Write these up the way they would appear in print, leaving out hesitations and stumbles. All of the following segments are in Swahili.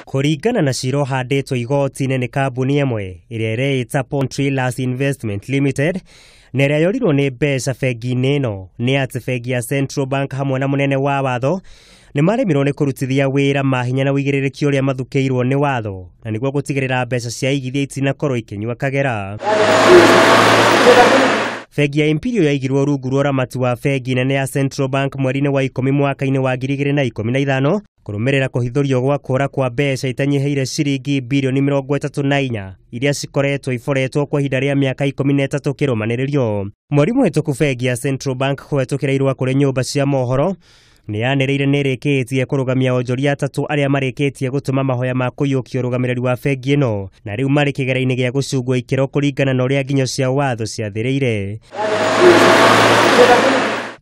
Kuringana na ciro handĩtwo igoti-ini nĩ kambuni ĩmwe ĩrĩa ĩreĩta Trailers Investment Limited na ĩrĩa yorirwo nĩ mbeca bengi-inĩ ĩno nĩ atĩ bengi ya Central Bank hamwe na munene wa watho nĩ maremirwo nĩ kũrutithia wĩra mahinya na wĩigĩrĩrĩki ũrĩa mathukĩirwo nĩ watho na nĩguo gũtigĩrĩra mbeca cia aigithia itinakorwo ikĩnyua kagera. Bengi ya Imperial yaigirwo rungu rwa ũramati wa bengi nene ya Central Bank mweri-inĩ wa 10 mwaka-inĩ wa 2015 kũrũmĩrĩra kũhithũrio gwa kũra kwa mbeca itanyiheire ciringi bilioni 34 iria cikoretwo iboretwo kwa ihinda rĩa mĩaka 13 kĩrũmanĩrĩrio. Mweri mũhĩtũku bengi ya Central Bank kũhetũkĩra irũa kũrĩ nyũmba cia mohoro nĩ yanĩrĩire nĩ ĩrĩkĩtie kũrũgamia onjoria atatũ arĩa marĩkĩtie gũtũma mahoya ma kũiyũkia ũrũgamĩrĩri wa bengi ĩno na rĩu marĩ kĩgera-inĩ gĩa gũcungwo ikĩro kũringana na ũrĩa nginyo cia watho ciathĩrĩire.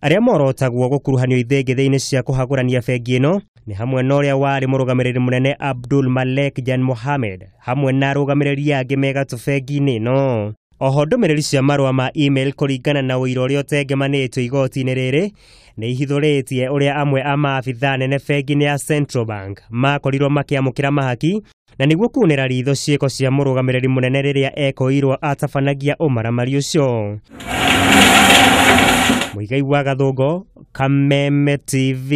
Aria morotagwo gũkuruhanio ithengithĩ-inĩ cia kũhagũrania bengi ĩno nĩ hamwe na ũrĩa warĩ mũrũgamĩrĩri mũnene Abdul Malek Jan Mohamed hamwe na arũgamĩrĩri angĩ me gatũ bengi-inĩ ĩno. Oho ndũmĩrĩri cia marũa ma email kũringana na ũira ũrĩa ũtengemanĩtwo igoti-inĩ rĩrĩ nĩ ihithũrĩtie ũrĩa amwe a maabitha nene bengi-inĩ ya Central Bank makorirwo makĩamũkĩra mahaki na nĩguo kuunĩra ritho ciĩko cia mũrũgamĩrĩri mũnene rĩrĩa ekoirwo atabanagia ũmaramari ũcio. Muigai wa Gathungo, Kameme TV,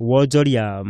Wonjoria.